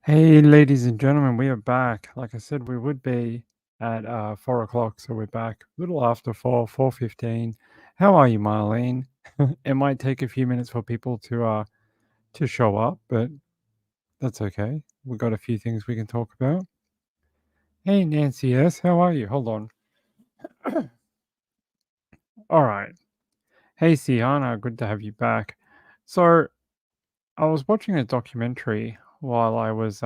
Hey, ladies and gentlemen, we are back. Like I said, we would be at 4 o'clock, so we're back a little after 4:15. How are you, Marlene? It might take a few minutes for people to show up, but that's okay. We got a few things we can talk about. Hey, Nancy S, how are you? Hold on. All right. Hey, Siana, good to have you back. So I was watching a documentary while I was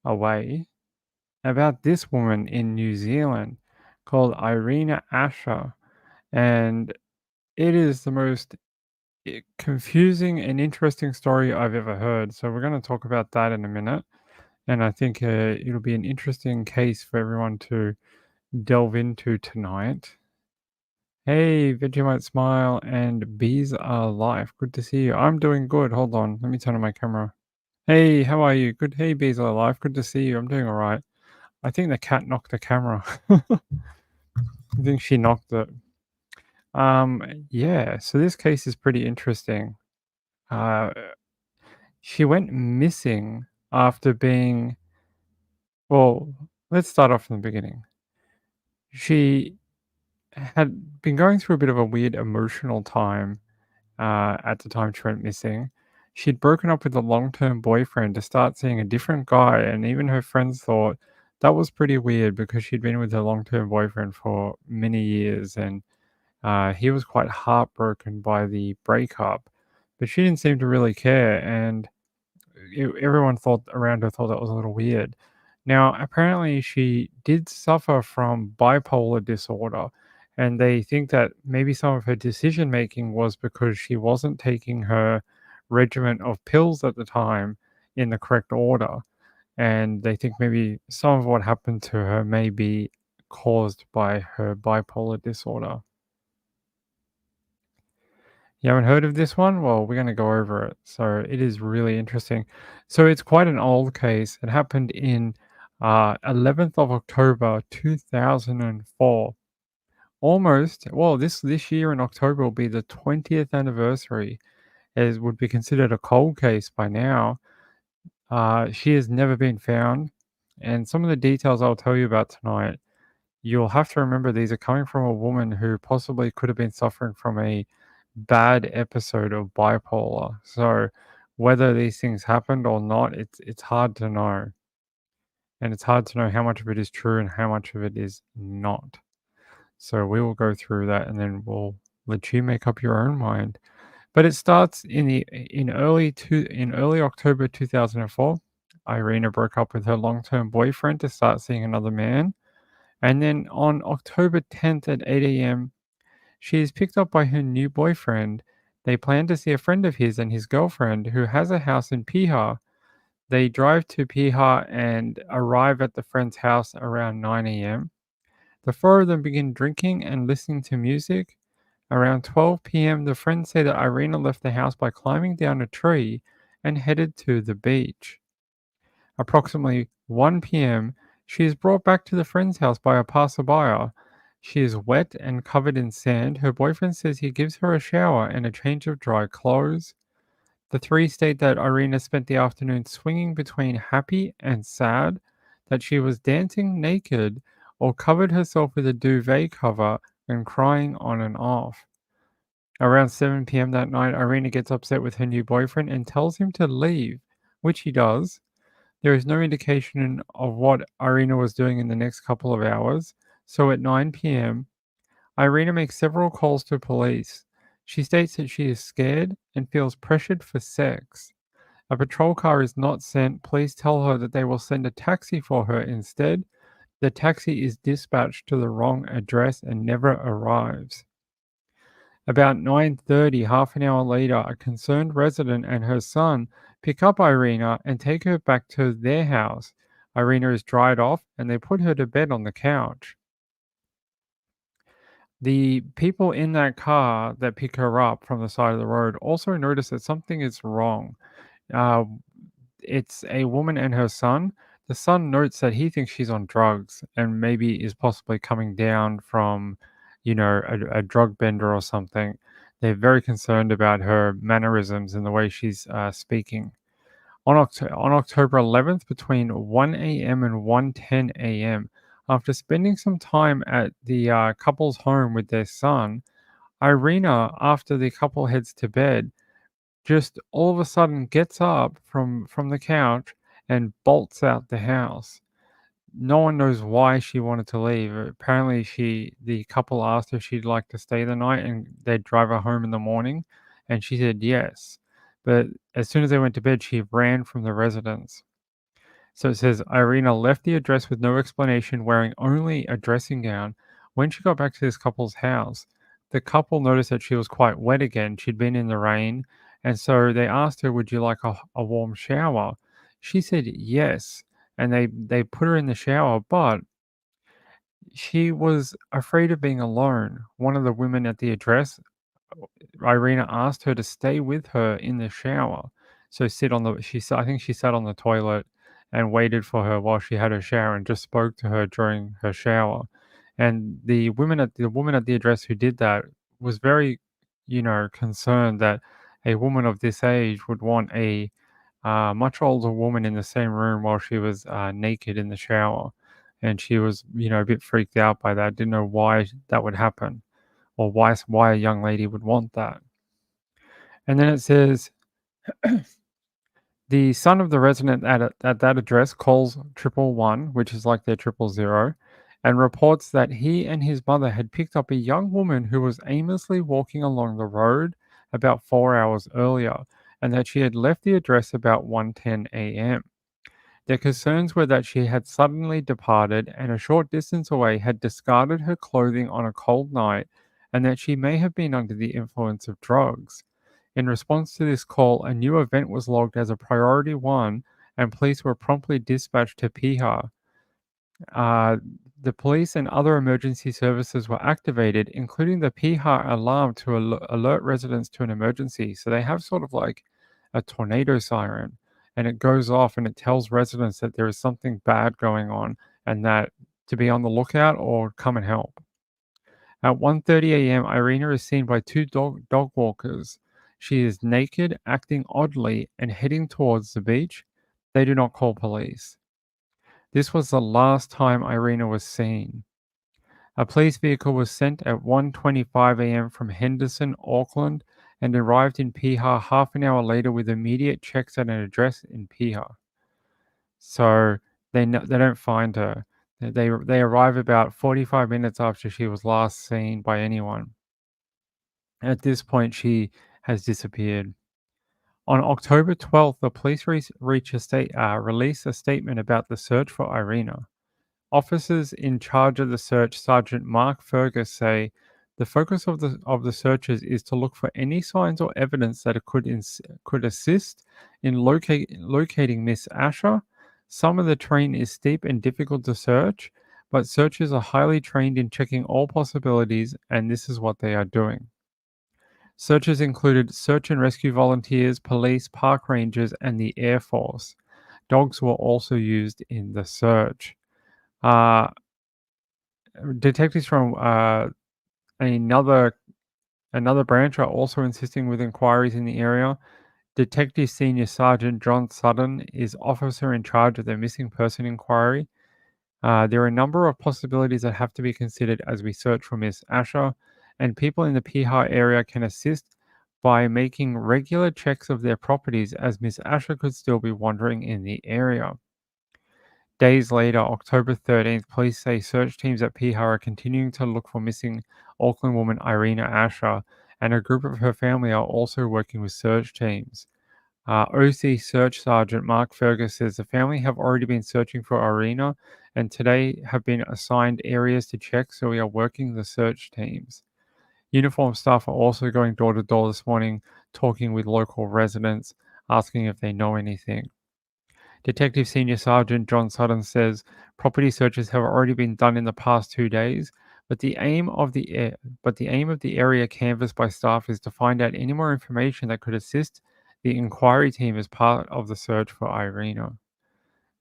away about this woman in New Zealand called Irina Asher, and it is the most confusing and interesting story I've ever heard. So we're going to talk about that in a minute, and I think it'll be an interesting case for everyone to delve into tonight. Hey, Vegemite Smile and Bees Are Life. Good to see you. I'm doing good. Hold on. Let me turn on my camera. Hey, how are you? Good. Hey, Bees Are Life. Good to see you. I'm doing all right. I think the cat knocked the camera. I think she knocked it. Yeah, so this case is pretty interesting. Uh, she went missing after being, well, let's start off from the beginning. She had been going through a bit of a weird emotional time at the time she went missing. She'd broken up with a long term boyfriend to start seeing a different guy, and even her friends thought that was pretty weird because she'd been with her long term boyfriend for many years and he was quite heartbroken by the breakup, but she didn't seem to really care, and everyone thought around her thought that was a little weird. Now, apparently, she did suffer from bipolar disorder, and they think that maybe some of her decision making was because she wasn't taking her regimen of pills at the time in the correct order, and they think maybe some of what happened to her may be caused by her bipolar disorder. You haven't heard of this one? Well, we're going to go over it. So it is really interesting. So it's quite an old case. It happened in 11th of October 2004. Almost, well, this year in October will be the 20th anniversary. It would be considered a cold case by now. She has never been found. And some of the details I'll tell you about tonight, you'll have to remember these are coming from a woman who possibly could have been suffering from a bad episode of bipolar. So whether these things happened or not, it's hard to know. And it's hard to know how much of it is true and how much of it is not. So we will go through that and then we'll let you make up your own mind. But it starts in early October 2004. Irina broke up with her long-term boyfriend to start seeing another man. And then on October 10th at 8 a.m., she is picked up by her new boyfriend. They plan to see a friend of his and his girlfriend who has a house in Piha. They drive to Piha and arrive at the friend's house around 9 a.m. The four of them begin drinking and listening to music. Around 12 p.m., the friends say that Irina left the house by climbing down a tree and headed to the beach. Approximately 1 p.m., she is brought back to the friend's house by a passerby. She is wet and covered in sand. Her boyfriend says he gives her a shower and a change of dry clothes. The three state that Irina spent the afternoon swinging between happy and sad, that she was dancing naked or covered herself with a duvet cover and crying on and off. Around 7 p.m. that night, Irina gets upset with her new boyfriend and tells him to leave, which he does. There is no indication of what Irina was doing in the next couple of hours, so at 9 p.m., Irina makes several calls to police. She states that she is scared and feels pressured for sex. A patrol car is not sent. Police tell her that they will send a taxi for her instead. The taxi is dispatched to the wrong address and never arrives. About 9:30, half an hour later, a concerned resident and her son pick up Irina and take her back to their house. Irina is dried off and they put her to bed on the couch. The people in that car that pick her up from the side of the road also notice that something is wrong. Uh, it's a woman and her son. The son notes that he thinks she's on drugs and maybe is possibly coming down from, a drug bender or something. They're very concerned about her mannerisms and the way she's speaking. On October 11th, between 1 a.m. and 1:10 a.m., after spending some time at the couple's home with their son, Irina, after the couple heads to bed, just all of a sudden gets up from the couch and bolts out the house. No one knows why she wanted to leave. Apparently, the couple asked her if she'd like to stay the night and they'd drive her home in the morning, and she said yes. But as soon as they went to bed, she ran from the residence. So it says Irina left the address with no explanation, wearing only a dressing gown. When she got back to this couple's house, the couple noticed that she was quite wet again. She'd been in the rain, and so they asked her, "Would you like a warm shower?" She said yes, and they put her in the shower, but she was afraid of being alone. One of the women at the address, Irina, asked her to stay with her in the shower. So sit on the she sa I think she sat on the toilet and waited for her while she had her shower and just spoke to her during her shower. And the woman at the address who did that was very, concerned that a woman of this age would want a much older woman in the same room while she was naked in the shower. And she was, a bit freaked out by that, didn't know why that would happen or why a young lady would want that. And then it says the son of the resident at that address calls 111, which is like their 000, and reports that he and his mother had picked up a young woman who was aimlessly walking along the road about 4 hours earlier, and that she had left the address about 1:10 a.m. Their concerns were that she had suddenly departed and a short distance away had discarded her clothing on a cold night, and that she may have been under the influence of drugs. In response to this call, a new event was logged as a priority one, and police were promptly dispatched to Piha. Uh, the police and other emergency services were activated, including the Piha alarm to alert residents to an emergency. So they have sort of like a tornado siren, and it goes off and it tells residents that there is something bad going on and that to be on the lookout or come and help. At 1:30 a.m., Irina is seen by two dog walkers. She is naked, acting oddly, and heading towards the beach. They do not call police. This was the last time Irina was seen. A police vehicle was sent at 1:25 a.m. from Henderson, Auckland, and arrived in Piha half an hour later with immediate checks at an address in Piha. So they don't find her. They arrive about 45 minutes after she was last seen by anyone. At this point, she has disappeared. On October 12th, the police released a statement about the search for Irina. Officers in charge of the search, Sergeant Mark Fergus, say the focus of the searches is to look for any signs or evidence that could assist in locating Miss Asher. Some of the terrain is steep and difficult to search, but searchers are highly trained in checking all possibilities, and this is what they are doing. Searchers included search and rescue volunteers, police, park rangers, and the Air Force. Dogs were also used in the search. Uh, Detectives from another another branch are also insisting with inquiries in the area. Detective Senior Sergeant John Sutton is officer in charge of the missing person inquiry. There are a number of possibilities that have to be considered as we search for Miss Asher, and people in the Piha area can assist by making regular checks of their properties, as Miss Asher could still be wandering in the area. Days later, October 13th, police say search teams at Piha are continuing to look for missing Auckland woman Irina Asher, and a group of her family are also working with search teams. OC Search Sergeant Mark Fergus says the family have already been searching for Irina and today have been assigned areas to check, so we are working the search teams. Uniformed staff are also going door to door this morning, talking with local residents, asking if they know anything. Detective Senior Sergeant John Sutton says property searches have already been done in the past 2 days, but the aim of the area canvassed by staff is to find out any more information that could assist the inquiry team as part of the search for Irina.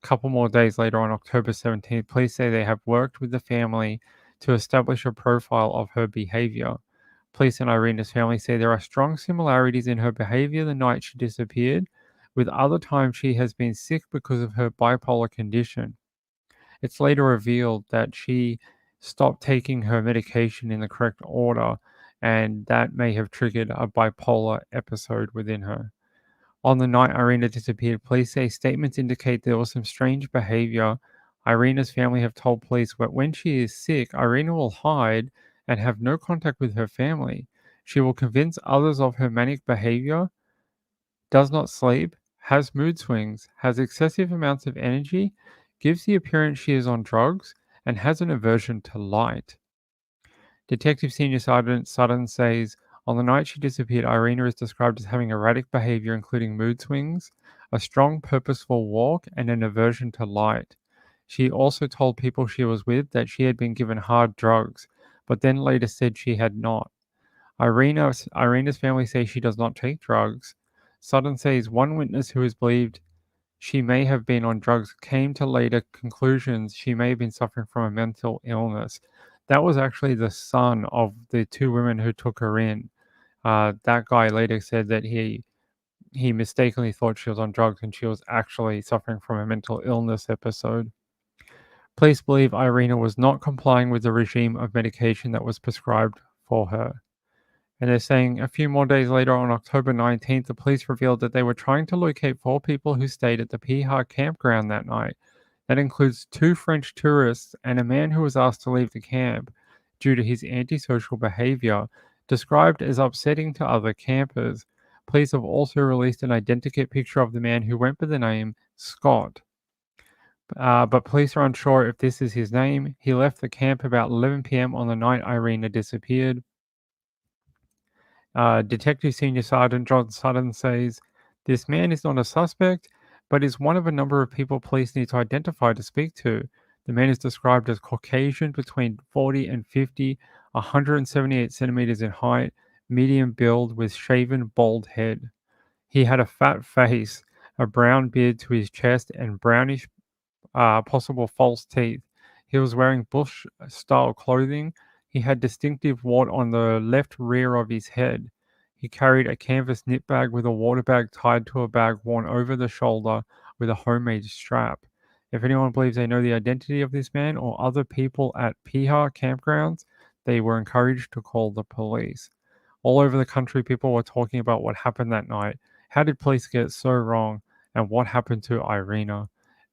A couple more days later, on October 17th, police say they have worked with the family to establish a profile of her behavior. Police and Irina's family say there are strong similarities in her behavior the night she disappeared, with other times she has been sick because of her bipolar condition. It's later revealed that she stopped taking her medication in the correct order, and that may have triggered a bipolar episode within her. On the night Irina disappeared, police say statements indicate there was some strange behavior. Irina's family have told police that when she is sick, Irina will hide and have no contact with her family. She will convince others of her manic behavior, does not sleep, has mood swings, has excessive amounts of energy, gives the appearance she is on drugs, and has an aversion to light. Detective Senior Sergeant Sutton says on the night she disappeared, Irina is described as having erratic behavior, including mood swings, a strong, purposeful walk, and an aversion to light. She also told people she was with that she had been given hard drugs, but then later said she had not. Irina's family says she does not take drugs. Sutton says one witness who is believed she may have been on drugs came to later conclusions she may have been suffering from a mental illness. That was actually the son of the two women who took her in. That guy later said that he mistakenly thought she was on drugs and she was actually suffering from a mental illness episode. Police believe Irina was not complying with the regime of medication that was prescribed for her. And they're saying a few more days later, on October 19th, the police revealed that they were trying to locate four people who stayed at the Piha campground that night. That includes two French tourists and a man who was asked to leave the camp due to his antisocial behavior, described as upsetting to other campers. Police have also released an identikit picture of the man who went by the name Scott. But police are unsure if this is his name. He left the camp about 11 p.m. on the night Irina disappeared. Detective Senior Sergeant John Sutton says this man is not a suspect, but is one of a number of people police need to identify to speak to. The man is described as Caucasian between 40 and 50, 178 centimeters in height, medium build with shaven bald head. He had a fat face, a brown beard to his chest, and brownish possible false teeth. He was wearing bush style clothing. He had distinctive wart on the left rear of his head. He carried a canvas knit bag with a water bag tied to a bag worn over the shoulder with a homemade strap. If anyone believes they know the identity of this man or other people at Piha campgrounds, they were encouraged to call the police. All over the country, people were talking about what happened that night. How did police get it so wrong? And what happened to Irina?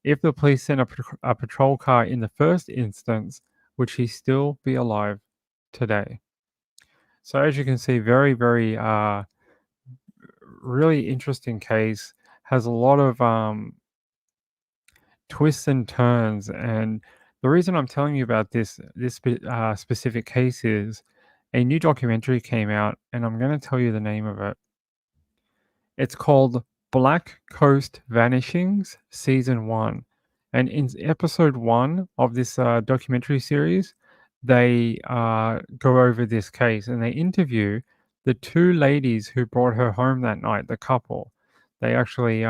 If the police sent a patrol car in the first instance, would she still be alive today? So, as you can see, very, really interesting case. Has a lot of twists and turns. And the reason I'm telling you about this specific case is a new documentary came out, and I'm going to tell you the name of it. It's called Black Coast Vanishings Season 1. And in episode 1 of this documentary series, they go over this case and they interview the two ladies who brought her home that night, the couple. They actually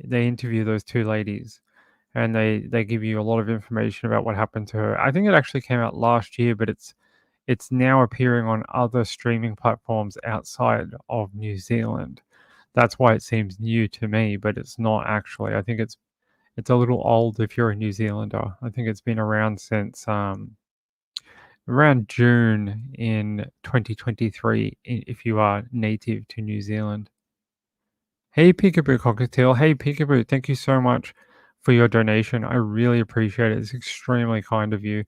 they interview those two ladies and they give you a lot of information about what happened to her. I think it actually came out last year, but it's now appearing on other streaming platforms outside of New Zealand. That's why it seems new to me, but it's not actually. I think it's a little old if you're a New Zealander. I think it's been around since around June in 2023 if you are native to New Zealand. Hey Peekaboo Cockatiel. Hey Peekaboo, thank you so much for your donation. I really appreciate it. It's extremely kind of you.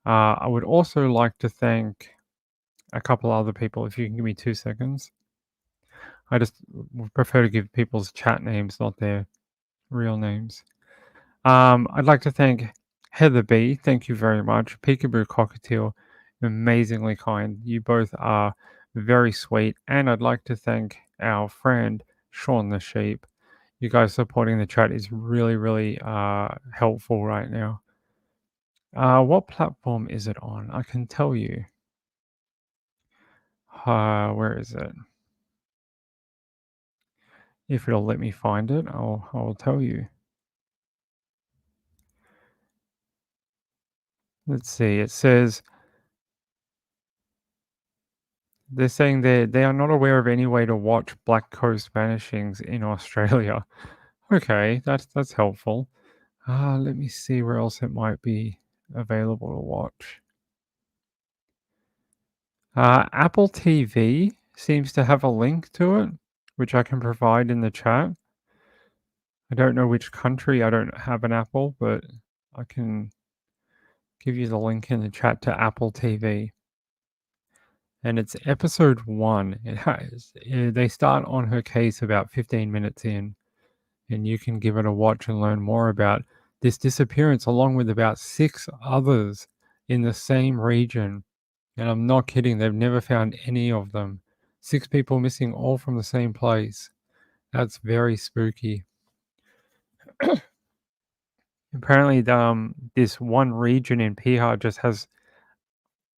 I would also like to thank a couple other people. If you can give me 2 seconds. I just would prefer to give people's chat names, not their real names. I'd like to thank Heather B. Thank you very much. Peekaboo Cockatiel, amazingly kind. You both are very sweet. And I'd like to thank our friend Sean the Sheep. You guys supporting the chat is really helpful right now. What platform is it on? I can tell you. Where is it? If it'll let me find it, I'll tell you. Let's see. It says They're saying they are not aware of any way to watch Black Coast vanishings in Australia. Okay, that's helpful. Let me see where else it might be available to watch. Apple TV seems to have a link to it, which I can provide in the chat. I don't know which country. I don't have an Apple, but I can give you the link in the chat to Apple TV. And it's episode 1. They start on her case about 15 minutes in, and you can give it a watch and learn more about this disappearance along with about 6 others in the same region. And I'm not kidding, they've never found any of them. 6 people missing all from the same place. That's very spooky. Apparently, this one region in Piha just has,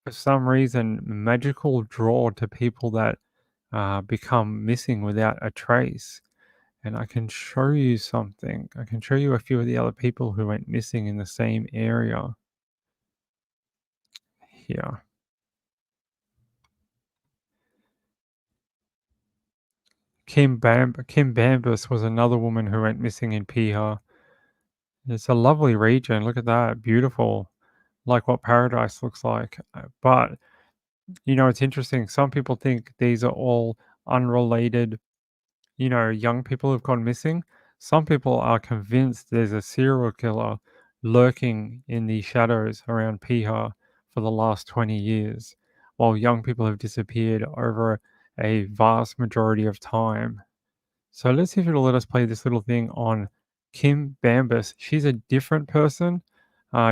for some reason, magical draw to people that become missing without a trace. And I can show you something. I can show you a few of the other people who went missing in the same area here. Kim Bambus was another woman who went missing in Piha. It's a lovely region. Look at that. Beautiful. Like what paradise looks like. But, it's interesting. Some people think these are all unrelated, young people who've gone missing. Some people are convinced there's a serial killer lurking in the shadows around Piha for the last 20 years, while young people have disappeared over a vast majority of time. So let's see if it'll let us play this little thing on Kim Bambus. She's a different person.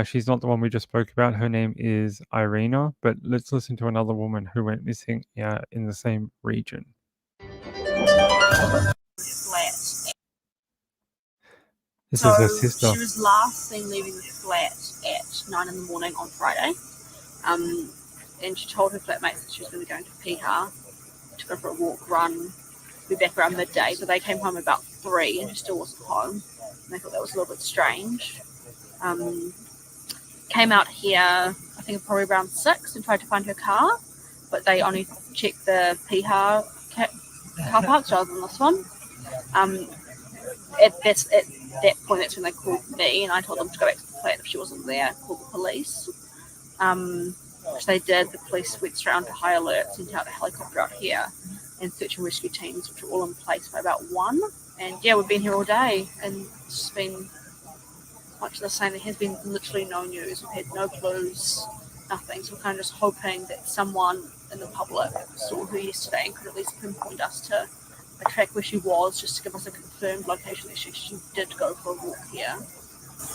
She's not the one we just spoke about. Her name is Irina, but let's listen to another woman who went missing in the same region. Flat. This So is her sister. she was last seen leaving the flat at 9 in the morning on Friday. And she told her flatmates that she was going to be going to Piha to go for a walk, run, be back around midday. So they came home about 3 and she still wasn't home. And they thought that was a little bit strange. Came out here, I think probably around 6 and tried to find her car, but they only checked the Piha car parks rather than this one. At that point, that's when they called me, and I told them to go back to the flat if she wasn't there, call the police. Which they did. The police went straight on to high alert, sent out a helicopter out here, and search and rescue teams, which were all in place by about 1. And yeah, we've been here all day, and it's just been much the same. There has been literally no news. We've had no clues, nothing. So we're kind of just hoping that someone in the public saw her yesterday and could at least pinpoint us to a track where she was, just to give us a confirmed location that she did go for a walk here.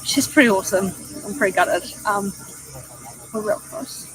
She's pretty awesome. I'm pretty gutted. We're real close.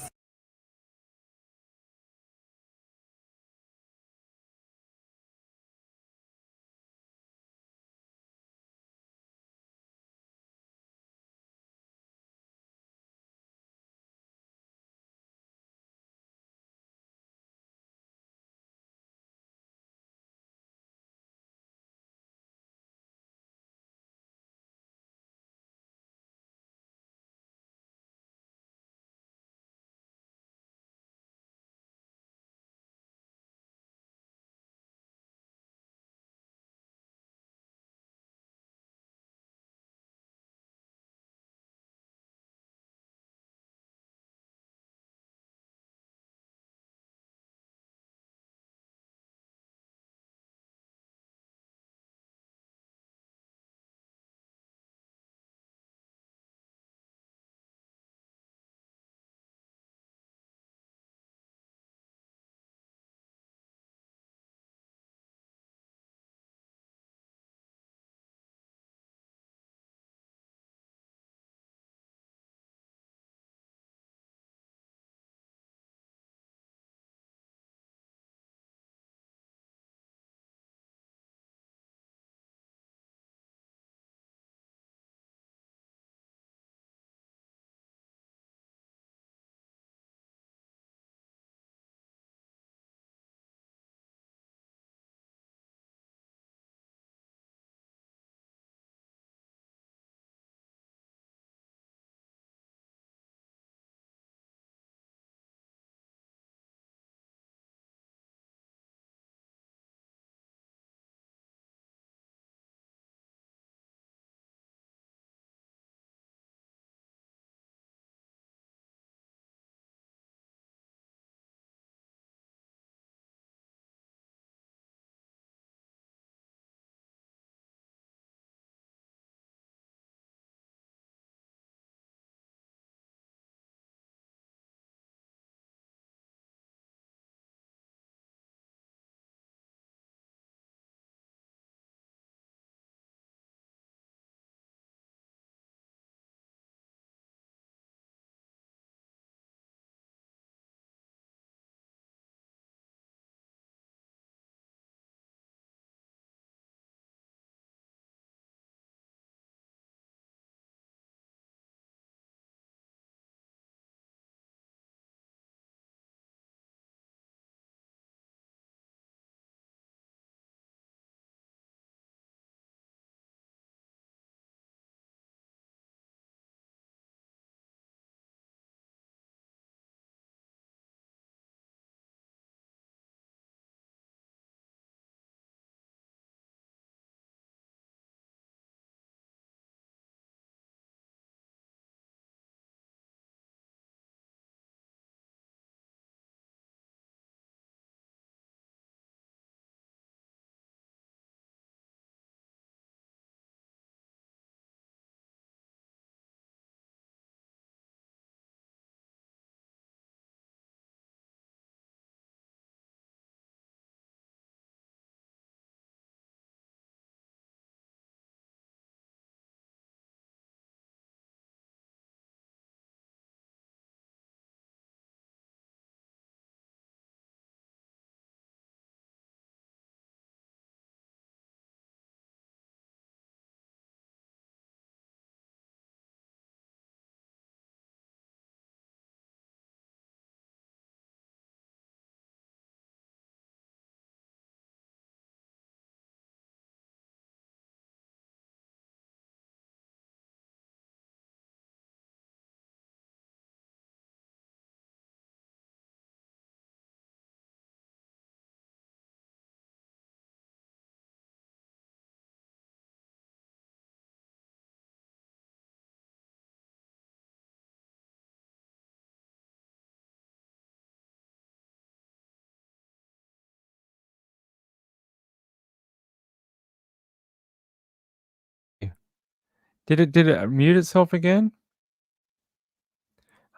Did it mute itself again?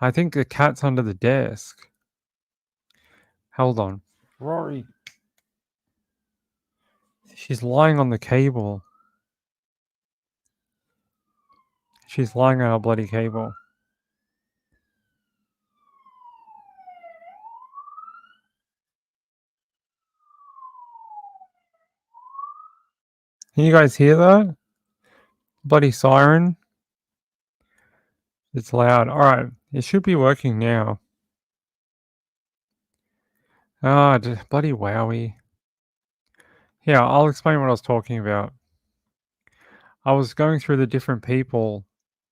I think the cat's under the desk. Hold on. Rory. She's lying on the cable. She's lying on our bloody cable. Can you guys hear that? Bloody siren. It's loud. Alright. It should be working now. Ah, bloody wowie. Yeah, I'll explain what I was talking about. I was going through the different people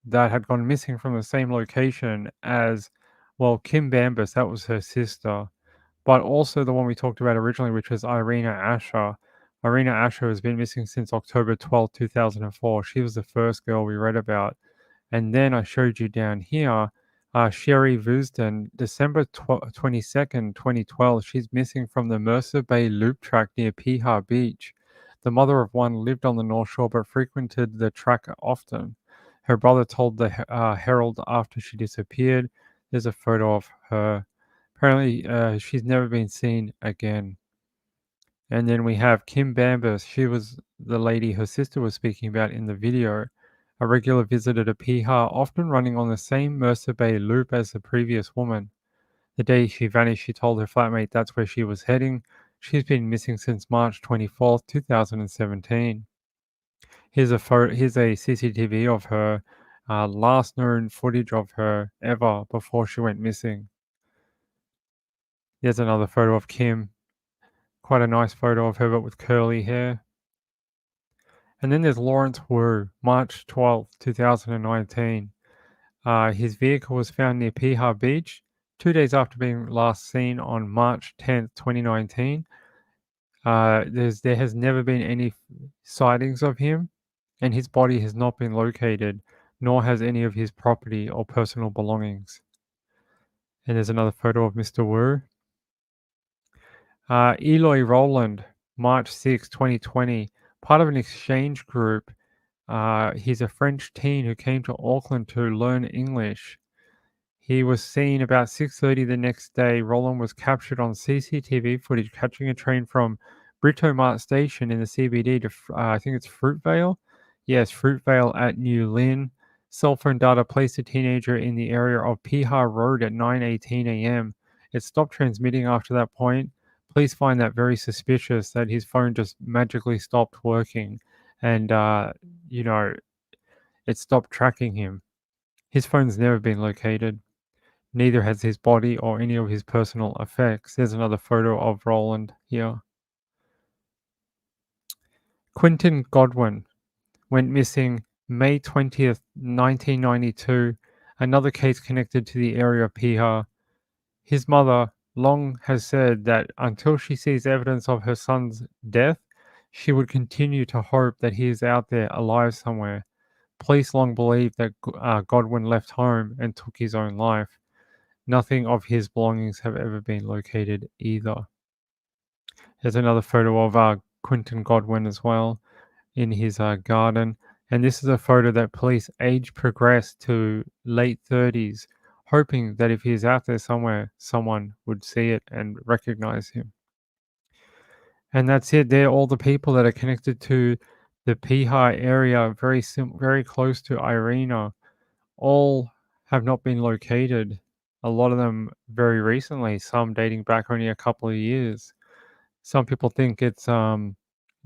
that had gone missing from the same location as, well, Kim Bambus, that was her sister, but also the one we talked about originally, which was Irina Asher. Irina Asher has been missing since October 12th, 2004. She was the first girl we read about. And then I showed you down here, Sherry Vusden, December 2012. She's missing from the Mercer Bay Loop track near Piha Beach. The mother of one lived on the North Shore but frequented the track often. Her brother told the Herald after she disappeared. There's a photo of her. Apparently, she's never been seen again. And then we have Kim Bambus. She was the lady her sister was speaking about in the video. A regular visitor to Piha, often running on the same Mercer Bay loop as the previous woman. The day she vanished, she told her flatmate that's where she was heading. She's been missing since March 24th, 2017. Here's a CCTV of her, last known footage of her ever before she went missing. Here's another photo of Kim. Quite a nice photo of her, but with curly hair. And then there's Lawrence Wu, March 12th, 2019. His vehicle was found near Piha Beach 2 days after being last seen on March 10th, 2019. There has never been any sightings of him, and his body has not been located, nor has any of his property or personal belongings. And there's another photo of Mr. Wu. Eloy Rowland, March 6th, 2020, part of an exchange group. He's a French teen who came to Auckland to learn English. He was seen about 6:30 the next day. Roland was captured on CCTV footage catching a train from Britomart Station in the CBD to, I think it's Fruitvale? Yes, Fruitvale at New Lynn. Cell phone data placed the teenager in the area of Piha Road at 9:18 a.m. It stopped transmitting after that point. Police find that very suspicious that his phone just magically stopped working and, it stopped tracking him. His phone's never been located. Neither has his body or any of his personal effects. There's another photo of Roland here. Quentin Godwin went missing May 20th, 1992. Another case connected to the area of Piha. His mother long has said that until she sees evidence of her son's death, she would continue to hope that he is out there alive somewhere. Police long believed that Godwin left home and took his own life. Nothing of his belongings have ever been located either. There's another photo of Quentin Godwin as well in his garden. And this is a photo that police age progressed to late 30s, hoping that if he's out there somewhere, someone would see it and recognize him. And that's it. They're all the people that are connected to the Piha area, very close to Irina. All have not been located. A lot of them very recently, some dating back only a couple of years. Some people think it's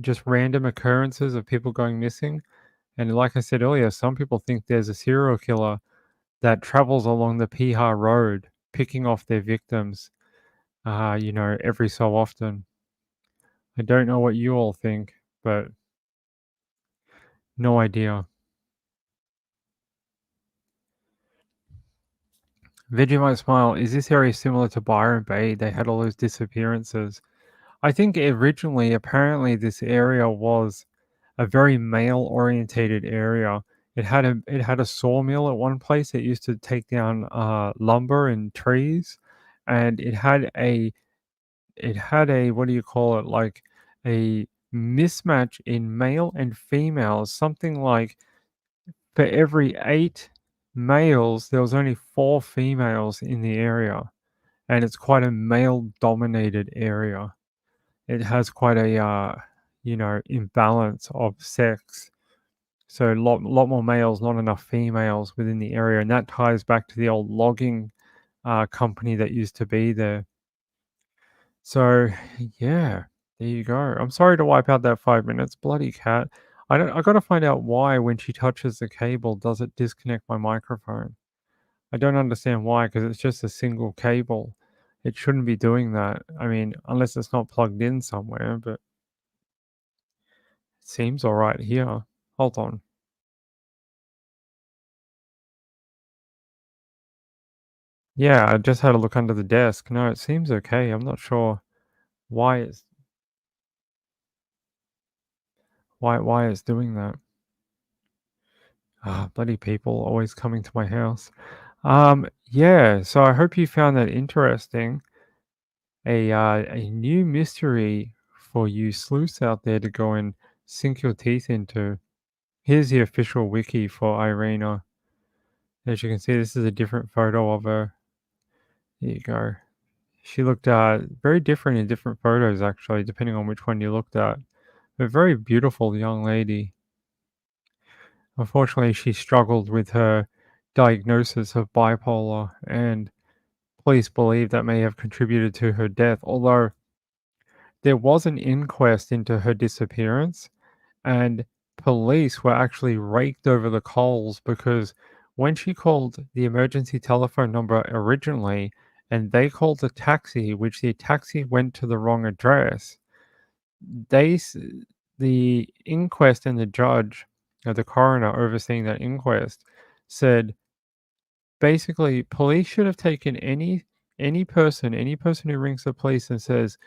just random occurrences of people going missing. And like I said earlier, some people think there's a serial killer that travels along the Piha Road, picking off their victims, every so often. I don't know what you all think, but no idea. Vegemite Smile, is this area similar to Byron Bay? They had all those disappearances. I think originally, apparently, this area was a very male-orientated area. It had a sawmill at one place. It used to take down lumber and trees, and it had a what do you call it? Like a mismatch in male and females, something like for every 8 males, there was only 4 females in the area, and it's quite a male-dominated area. It has quite a, imbalance of sex. So lot more males, not enough females within the area, and that ties back to the old logging, company that used to be there. So, yeah, there you go. I'm sorry to wipe out that 5 minutes, bloody cat. I gotta find out why when she touches the cable, does it disconnect my microphone? I don't understand why, because it's just a single cable. It shouldn't be doing that. I mean, unless it's not plugged in somewhere, but it seems alright here. Hold on. Yeah, I just had a look under the desk. No, it seems okay. I'm not sure why it's doing that. Ah, bloody people always coming to my house. Yeah, so I hope you found that interesting. A new mystery for you sleuths out there to go and sink your teeth into. Here's the official wiki for Irina. As you can see, this is a different photo of her. There you go. She looked very different in different photos, actually, depending on which one you looked at. A very beautiful young lady. Unfortunately, she struggled with her diagnosis of bipolar, and police believe that may have contributed to her death, although there was an inquest into her disappearance, and police were actually raked over the coals because when she called the emergency telephone number originally and they called a taxi, which the taxi went to the wrong address, they s- the inquest and the judge, the coroner overseeing that inquest, said basically police should have taken any person who rings the police and says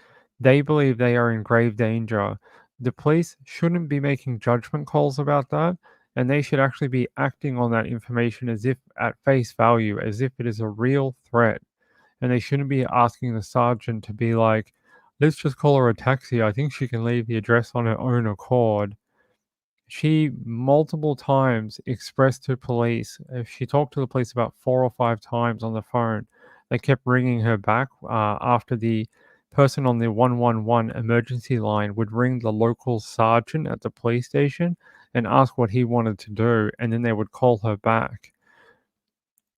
they believe they are in grave danger. The police shouldn't be making judgment calls about that, and they should actually be acting on that information as if at face value, as if it is a real threat. And they shouldn't be asking the sergeant to be like, let's just call her a taxi. I think she can leave the address on her own accord. She multiple times expressed to police, if she talked to the police about 4 or 5 times on the phone, they kept ringing her back, after the person on the 111 emergency line would ring the local sergeant at the police station and ask what he wanted to do, and then they would call her back.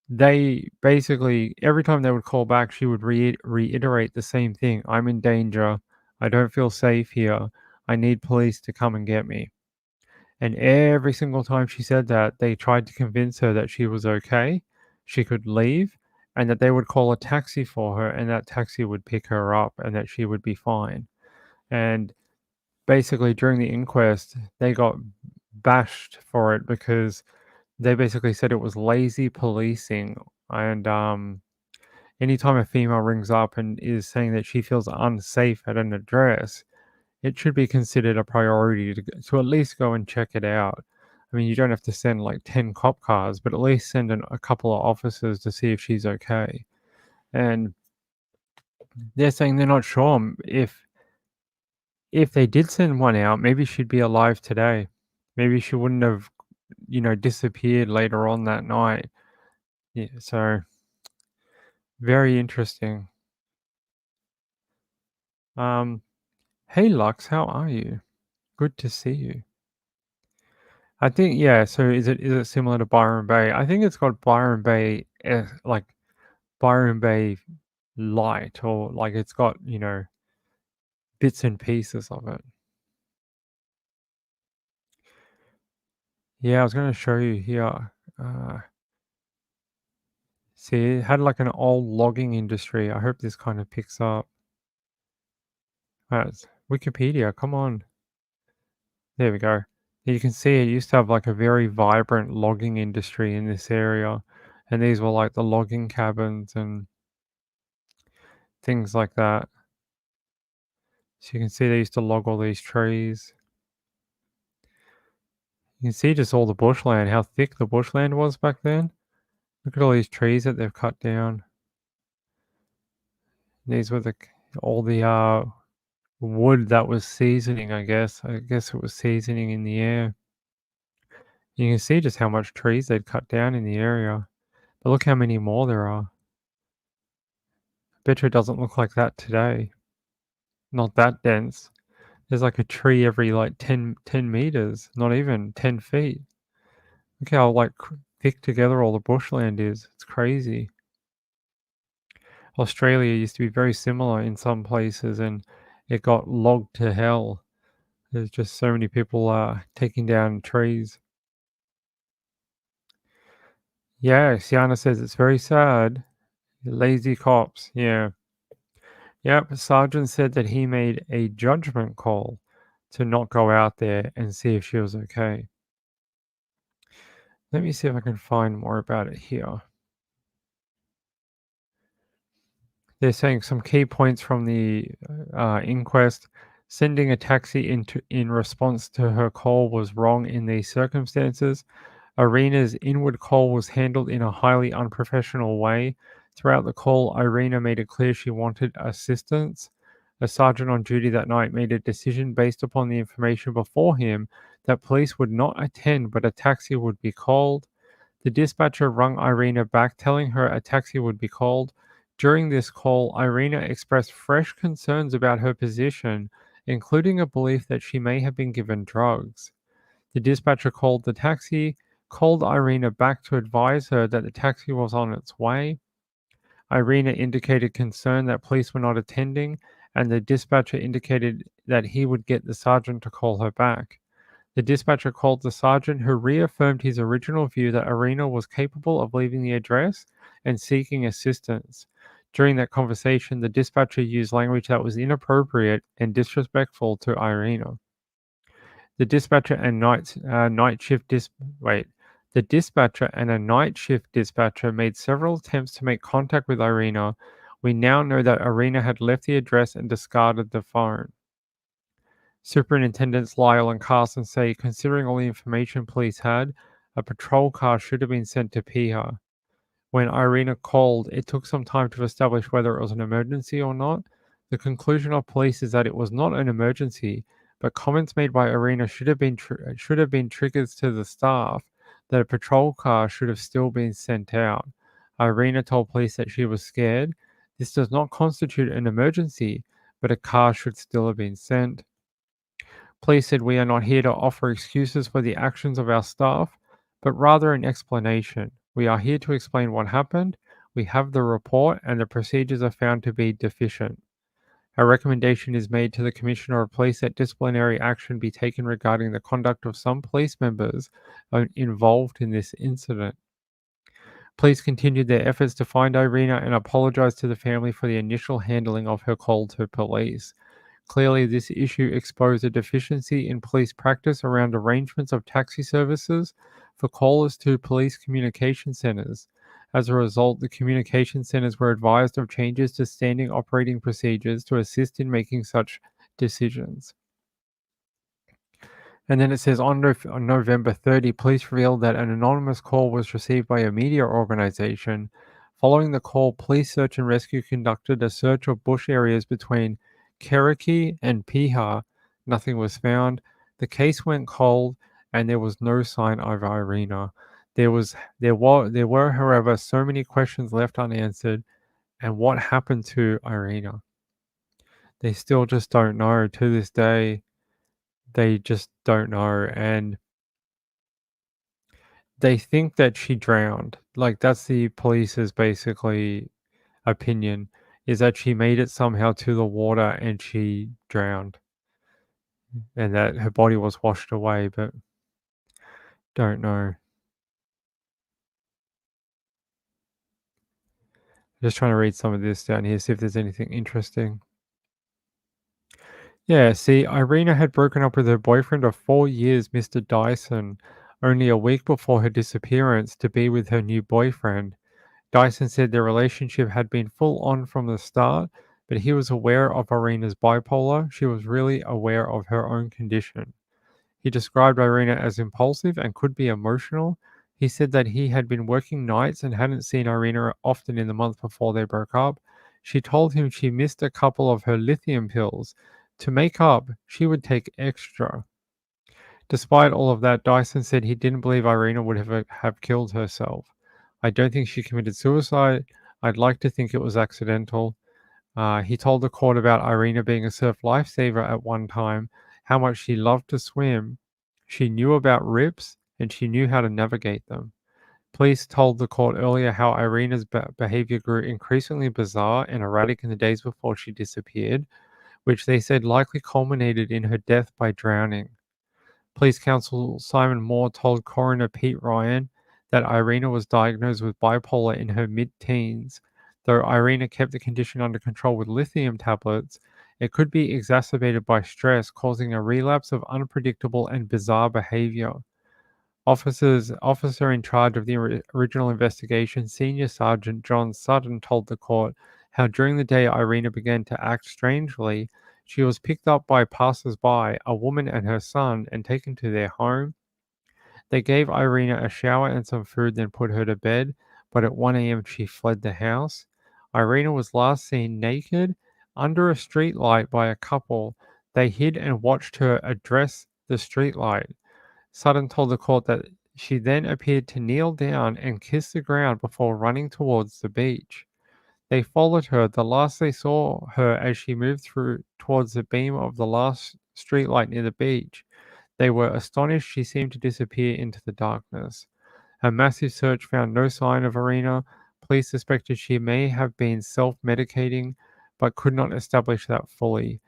They basically every time they would call back, she would reiterate the same thing, "I'm in danger. I don't feel safe here. I need police to come and get me." And every single time she said that, they tried to convince her that she was okay, she could leave, and that they would call a taxi for her, and that taxi would pick her up, and that she would be fine. And basically, during the inquest, they got bashed for it because they basically said it was lazy policing. And anytime a female rings up and is saying that she feels unsafe at an address, it should be considered a priority to at least go and check it out. I mean, you don't have to send like 10 cop cars, but at least send a couple of officers to see if she's okay. And they're saying they're not sure if they did send one out, maybe she'd be alive today. Maybe she wouldn't have, disappeared later on that night. Yeah, so very interesting. Um, hey Lux, how are you? Good to see you. I think yeah. So is it similar to Byron Bay? I think it's got Byron Bay, like Byron Bay light, or like it's got bits and pieces of it. Yeah, I was going to show you here. See, it had like an old logging industry. I hope this kind of picks up. Wikipedia, come on. There we go. You can see it used to have like a very vibrant logging industry in this area, and these were like the logging cabins and things like that. So you can see they used to log all these trees. You can see just all the bushland, how thick the bushland was back then. Look at all these trees that they've cut down. These were all the wood that was seasoning, I guess. I guess it was seasoning in the air. You can see just how much trees they'd cut down in the area. But look how many more there are. Bet you it doesn't look like that today. Not that dense. There's like a tree every like 10 meters, not even 10 feet. Look how like thick together all the bushland is. It's crazy. Australia used to be very similar in some places and it got logged to hell. There's just so many people taking down trees. Yeah, Siana says it's very sad. Lazy cops. Yeah. Yep. Sergeant said that he made a judgment call to not go out there and see if she was okay. Let me see if I can find more about it here. They're saying some key points from the inquest. Sending a taxi in response to her call was wrong in these circumstances. Irina's inward call was handled in a highly unprofessional way. Throughout the call, Irina made it clear she wanted assistance. A sergeant on duty that night made a decision based upon the information before him that police would not attend but a taxi would be called. The dispatcher rung Irina back, telling her a taxi would be called. During this call, Irina expressed fresh concerns about her position, including a belief that she may have been given drugs. The dispatcher called the taxi, called Irina back to advise her that the taxi was on its way. Irina indicated concern that police were not attending, and the dispatcher indicated that he would get the sergeant to call her back. The dispatcher called the sergeant, who reaffirmed his original view that Irina was capable of leaving the address and seeking assistance. During that conversation, the dispatcher used language that was inappropriate and disrespectful to Irina. The dispatcher and night shift dis wait. The dispatcher and a night shift dispatcher made several attempts to make contact with Irina. We now know that Irina had left the address and discarded the phone. Superintendents Lyle and Carson say, considering all the information police had, a patrol car should have been sent to Piha. When Irina called, it took some time to establish whether it was an emergency or not. The conclusion of police is that it was not an emergency, but comments made by Irina should have been triggers to the staff that a patrol car should have still been sent out. Irina told police that she was scared. This does not constitute an emergency, but a car should still have been sent. Police said we are not here to offer excuses for the actions of our staff, but rather an explanation. We are here to explain what happened. We have the report, and the procedures are found to be deficient. A recommendation is made to the Commissioner of Police that disciplinary action be taken regarding the conduct of some police members involved in this incident. Police continued their efforts to find Irina and apologized to the family for the initial handling of her call to police. Clearly, this issue exposed a deficiency in police practice around arrangements of taxi services for callers to police communication centers. As a result, the communication centers were advised of changes to standing operating procedures to assist in making such decisions. And then it says on November 30, police revealed that an anonymous call was received by a media organization. Following the call, police search and rescue conducted a search of bush areas between Cherokee and Piha. Nothing was found. The case went cold, and there was no sign of Irina. There were, however, so many questions left unanswered. And what happened to Irina? They still just don't know to this day. They just don't know, and they think that she drowned. Like, that's the police's basically opinion, is that she made it somehow to the water and she drowned, and that her body was washed away, but don't know. Just trying to read some of this down here, see if there's anything interesting. Yeah, see, Irina had broken up with her boyfriend of 4 years, Mr. Dyson, only a week before her disappearance to be with her new boyfriend. Dyson said their relationship had been full on from the start, but he was aware of Irina's bipolar. She was really aware of her own condition. He described Irina as impulsive and could be emotional. He said that he had been working nights and hadn't seen Irina often in the month before they broke up. She told him she missed a couple of her lithium pills. To make up, she would take extra. Despite all of that, Dyson said he didn't believe Irina would have killed herself. I don't think she committed suicide. I'd like to think it was accidental. He told the court about Irina being a surf lifesaver at one time, how much she loved to swim. She knew about rips and she knew how to navigate them. Police told the court earlier how Irina's behavior grew increasingly bizarre and erratic in the days before she disappeared, which they said likely culminated in her death by drowning. Police counsel Simon Moore told coroner Pete Ryan that Irina was diagnosed with bipolar in her mid-teens. Though Irina kept the condition under control with lithium tablets, it could be exacerbated by stress, causing a relapse of unpredictable and bizarre behavior. Officer in charge of the original investigation, Senior Sergeant John Sutton, told the court how during the day Irina began to act strangely. She was picked up by passers-by, a woman and her son, and taken to their home. They gave Irina a shower and some food, then put her to bed, but at 1 a.m. she fled the house. Irina was last seen naked under a streetlight by a couple. They hid and watched her address the streetlight. Sutton told the court that she then appeared to kneel down and kiss the ground before running towards the beach. They followed her. The last they saw her as she moved through towards the beam of the last streetlight near the beach. They were astonished she seemed to disappear into the darkness. A massive search found no sign of Irina. Police suspected she may have been self-medicating, but could not establish that fully.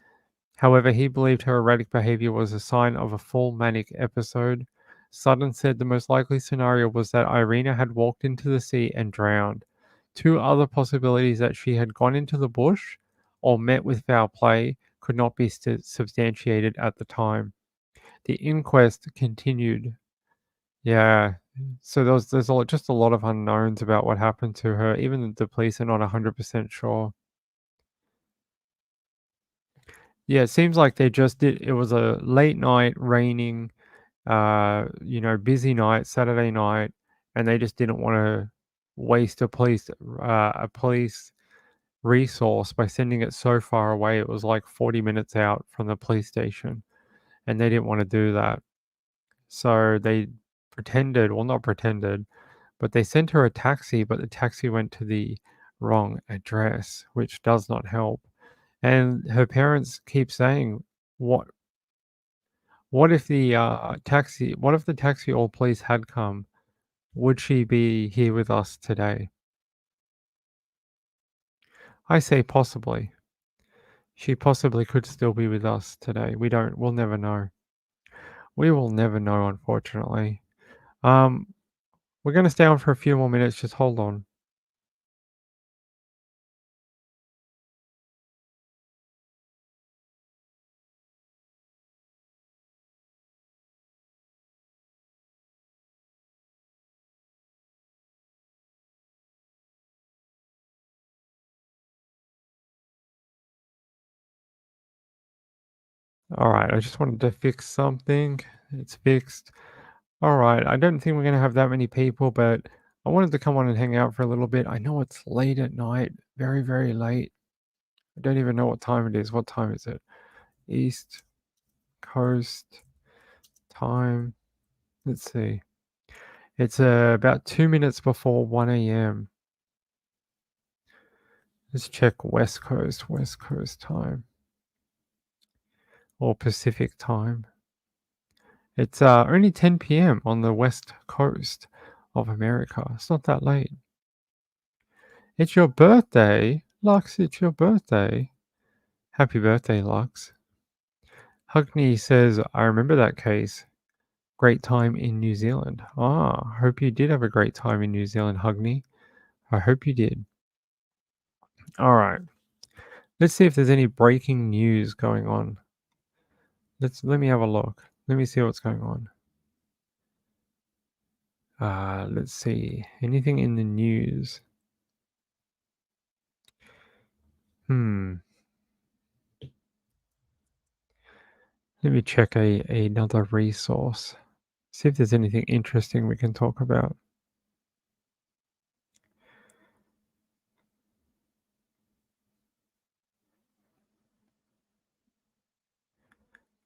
However, he believed her erratic behavior was a sign of a full manic episode. Sutton said the most likely scenario was that Irina had walked into the sea and drowned. Two other possibilities, that she had gone into the bush or met with foul play, could not be substantiated at the time. The inquest continued. Yeah, so just a lot of unknowns about what happened to her. Even the police are not 100% sure. Yeah, it seems like they just did. It was a late night, raining, busy night, Saturday night, and they just didn't want to waste a police resource by sending it so far away. It was like 40 minutes out from the police station, and they didn't want to do that. So they pretended, well, not pretended, but they sent her a taxi, but the taxi went to the wrong address, which does not help. And her parents keep saying, "What what if the taxi or police had come? Would she be here with us today?" I say possibly. She possibly could still be with us today. We'll never know. We will never know, unfortunately. Um, we're gonna stay on for a few more minutes. Just hold on. Alright, I just wanted to fix something. It's fixed. Alright, I don't think we're gonna have that many people, but I wanted to come on and hang out for a little bit. I know it's late at night, very, very late. I don't even know what time it is. What time is it? East Coast time. Let's see. It's about 2 minutes before 1 a.m. Let's check West Coast time, or Pacific time. It's only 10 p.m. on the West Coast of America. It's not that late. It's your birthday, Lux. It's your birthday. Happy birthday, Lux. Hugney says, I remember that case. Great time in New Zealand. Ah, hope you did have a great time in New Zealand, Hugney. I hope you did. All right. Let's see if there's any breaking news going on. Let me have a look. Let me see what's going on. Let's see. Anything in the news? Hmm. Let me check another resource. See if there's anything interesting we can talk about.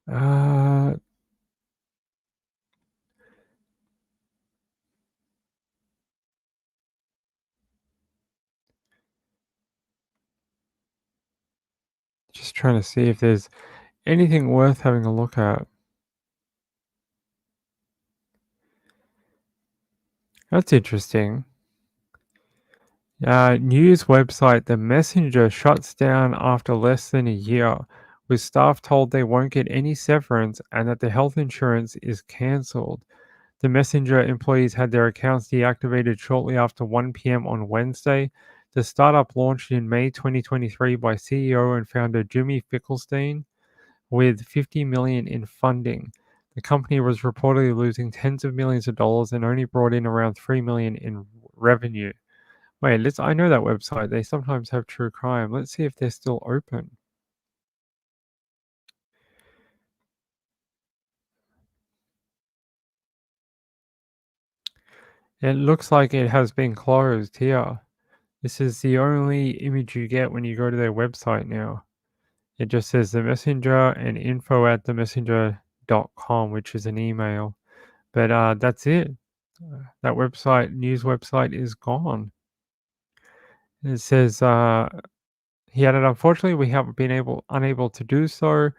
Uh, trying to see if there's anything worth having a look at. That's interesting. News website The Messenger shuts down after less than a year, with staff told they won't get any severance and that the health insurance is cancelled. The Messenger employees had their accounts deactivated shortly after 1 p.m. on Wednesday. The startup launched in May 2023 by CEO and founder Jimmy Fickelstein with 50 million in funding. The company was reportedly losing tens of millions of dollars and only brought in around 3 million in revenue. Wait, I know that website. They sometimes have true crime. Let's see if they're still open. It looks like it has been closed here. This is the only image you get when you go to their website now. It just says the messenger and info at themessenger.com, which is an email. But that's it. That website, news website, is gone. It says he added, unfortunately, we haven't been unable to do so,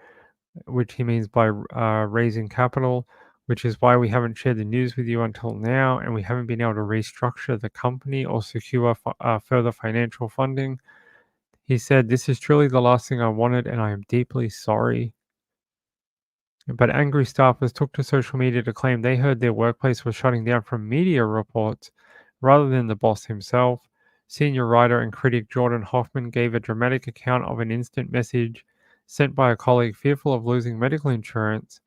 which he means by raising capital, which is why we haven't shared the news with you until now, and we haven't been able to restructure the company or secure further financial funding. He said, this is truly the last thing I wanted, and I am deeply sorry. But angry staffers took to social media to claim they heard their workplace was shutting down from media reports rather than the boss himself. Senior writer and critic Jordan Hoffman gave a dramatic account of an instant message sent by a colleague fearful of losing medical insurance.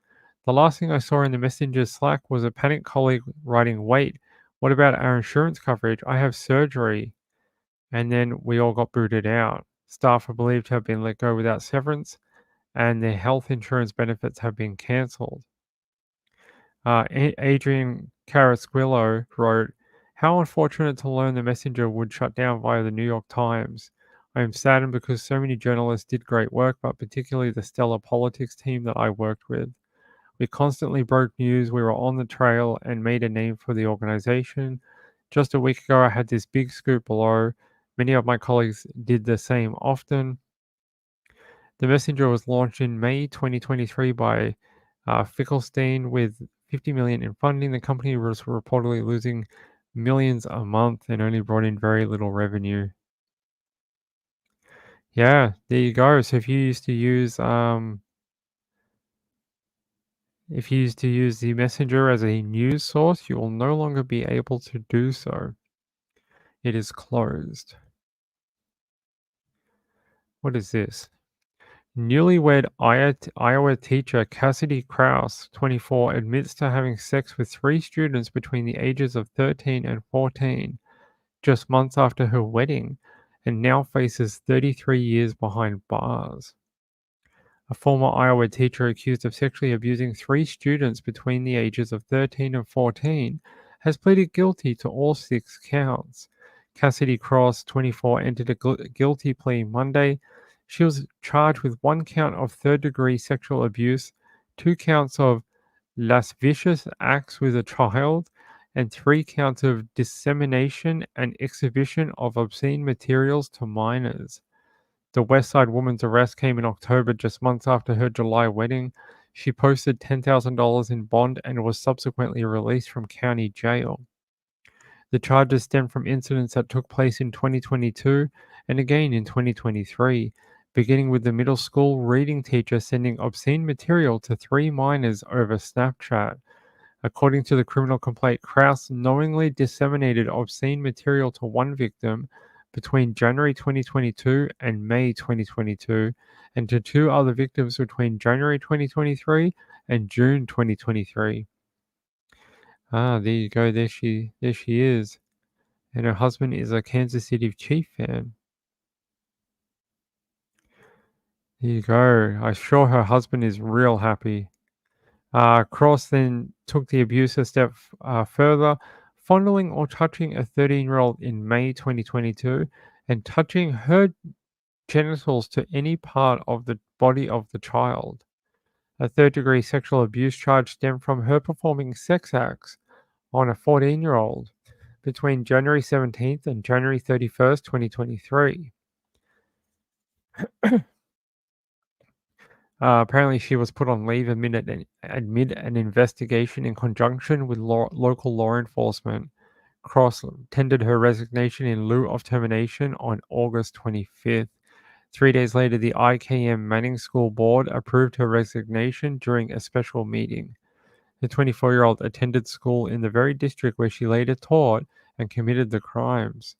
The last thing I saw in the messenger's Slack was a panicked colleague writing, wait, what about our insurance coverage? I have surgery. And then we all got booted out. Staff are believed to have been let go without severance, and their health insurance benefits have been cancelled. Adrian Carasquillo wrote, how unfortunate to learn the messenger would shut down via the New York Times. I am saddened because so many journalists did great work, but particularly the stellar politics team that I worked with. We constantly broke news, we were on the trail, and made a name for the organization. Just a week ago, I had this big scoop below. Many of my colleagues did the same often. The Messenger was launched in May 2023 by Fickelstein with 50 million in funding. The company was reportedly losing millions a month and only brought in very little revenue. Yeah, there you go. So if you used to use the Messenger as a news source, you will no longer be able to do so. It is closed. What is this? Newlywed Iowa teacher Cassidy Krause, 24, admits to having sex with 3 students between the ages of 13 and 14, just months after her wedding, and now faces 33 years behind bars. A former Iowa teacher accused of sexually abusing 3 students between the ages of 13 and 14 has pleaded guilty to all 6 counts. Cassidy Cross, 24, entered a guilty plea Monday. She was charged with 1 count of third-degree sexual abuse, 2 counts of lascivious acts with a child, and 3 counts of dissemination and exhibition of obscene materials to minors. The West Side woman's arrest came in October, just months after her July wedding. She posted $10,000 in bond and was subsequently released from county jail. The charges stem from incidents that took place in 2022 and again in 2023, beginning with the middle school reading teacher sending obscene material to 3 minors over Snapchat. According to the criminal complaint, Krause knowingly disseminated obscene material to 1 victim between January 2022 and May 2022, and to 2 other victims between January 2023 and June 2023. There you go. There she is. And her husband is a Kansas City Chiefs fan. There you go. I'm sure her husband is real happy. Cross then took the abuse a step further, fondling or touching a 13-year-old in May 2022 and touching her genitals to any part of the body of the child. A third-degree sexual abuse charge stemmed from her performing sex acts on a 14-year-old between January 17th and January 31st, 2023. Apparently, she was put on leave amid an investigation in conjunction with local law enforcement. Cross tendered her resignation in lieu of termination on August 25th. 3 days later, the IKM Manning School Board approved her resignation during a special meeting. The 24-year-old attended school in the very district where she later taught and committed the crimes.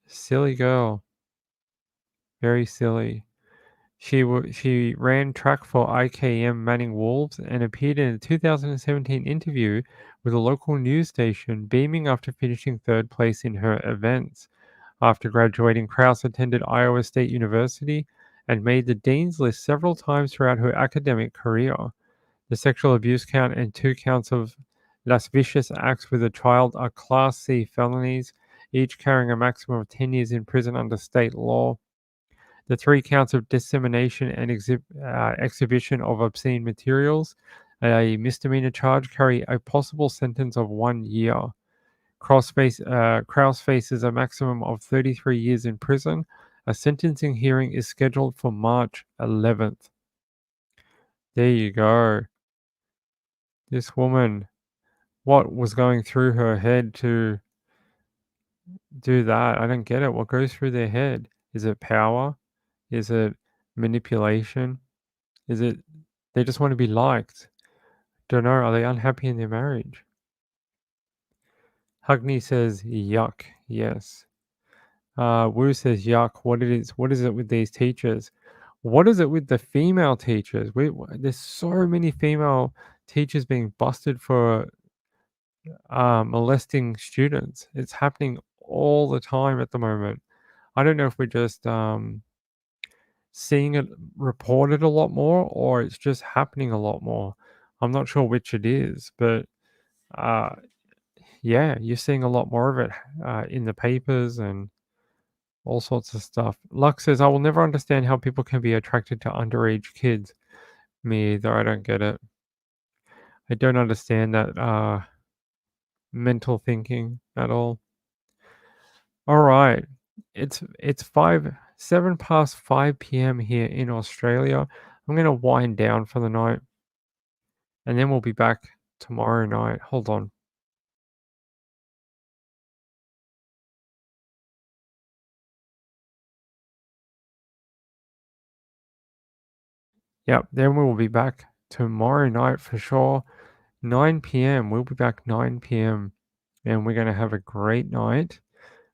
Silly girl. Very silly. She ran track for IKM Manning Wolves and appeared in a 2017 interview with a local news station, beaming after finishing third place in her events. After graduating, Krause attended Iowa State University and made the dean's list several times throughout her academic career. The sexual abuse count and 2 counts of lascivious acts with a child are Class C felonies, each carrying a maximum of 10 years in prison under state law. The 3 counts of dissemination and exhibition of obscene materials, a misdemeanor charge, carry a possible sentence of 1 year. Krause faces a maximum of 33 years in prison. A sentencing hearing is scheduled for March 11th. There you go. This woman, what was going through her head to do that? I don't get it. What goes through their head? Is it power? Is it manipulation? Is it they just want to be liked? Don't know. Are they unhappy in their marriage? Hugney says, yuck. Yes. Wu says, yuck. What is it with these teachers? What is it with the female teachers? There's so many female teachers being busted for molesting students. It's happening all the time at the moment. I don't know if we're just seeing it reported a lot more or it's just happening a lot more. I'm not sure which it is, but uh, yeah, you're seeing a lot more of it in the papers and all sorts of stuff. Lux says, I will never understand how people can be attracted to underage kids. Me either. I don't get it. I don't understand that mental thinking at all. All right. It's 7 past 5 p.m. here in Australia. I'm gonna wind down for the night and then we'll be back tomorrow night. Hold on. Yep, then we will be back tomorrow night for sure. 9 p.m. We'll be back 9 p.m. and we're gonna have a great night.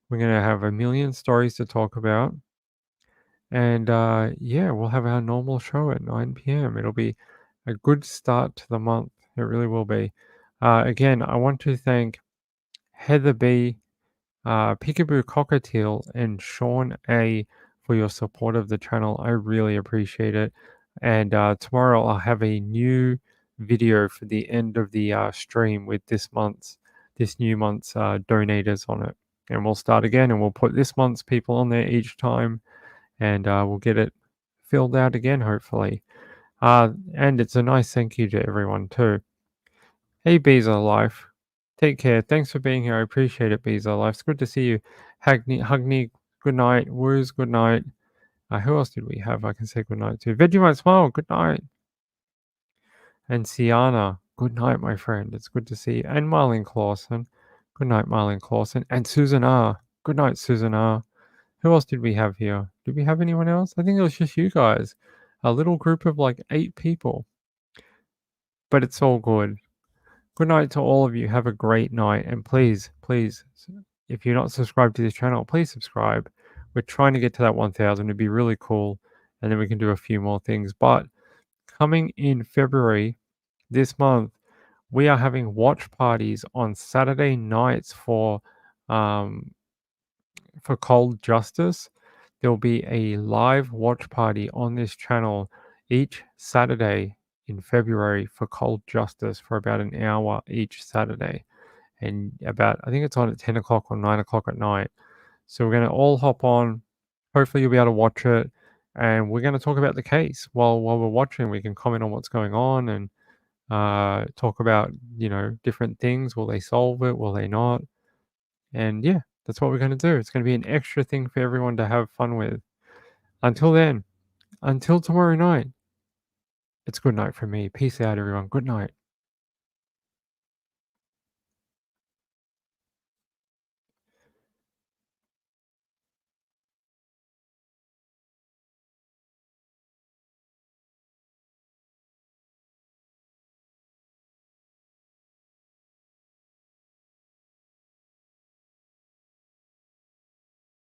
We're gonna have a million stories to talk about. And yeah, we'll have our normal show at 9 p.m. It'll be a good start to the month. It really will be. Again, I want to thank Heather B, Peekaboo Cockatiel, and Sean A for your support of the channel. I really appreciate it. And tomorrow I'll have a new video for the end of the stream with this new month's donators on it. And we'll start again and we'll put this month's people on there each time and we'll get it filled out again, hopefully. And it's a nice thank you to everyone too. Hey, Beezer Life. Take care. Thanks for being here. I appreciate it, Beezer Life. It's good to see you. Hugney, good night. Woos, good night. Who else did we have I can say good night to? Vegemite Smile, good night. And Siana, good night, my friend. It's good to see you. And Marlene Clausen. Good night, Marlene Clausen. And Susan R. Good night, Susan R. Who else did we have here? Did we have anyone else? I think it was just you guys. A little group of like 8 people. But it's all good. Good night to all of you. Have a great night. And please, if you're not subscribed to this channel, please subscribe. We're trying to get to that 1,000. It'd be really cool. And then we can do a few more things. But coming in February this month, we are having watch parties on Saturday nights for Cold Justice. There'll be a live watch party on this channel each Saturday in February for Cold Justice for about an hour each Saturday. And I think it's on at 10 o'clock or 9 o'clock at night. So we're going to all hop on. Hopefully you'll be able to watch it. And we're going to talk about the case while we're watching. We can comment on what's going on and talk about, different things. Will they solve it? Will they not? And yeah, that's what we're going to do. It's going to be an extra thing for everyone to have fun with. Until then, until tomorrow night, it's good night for me. Peace out, everyone. Good night.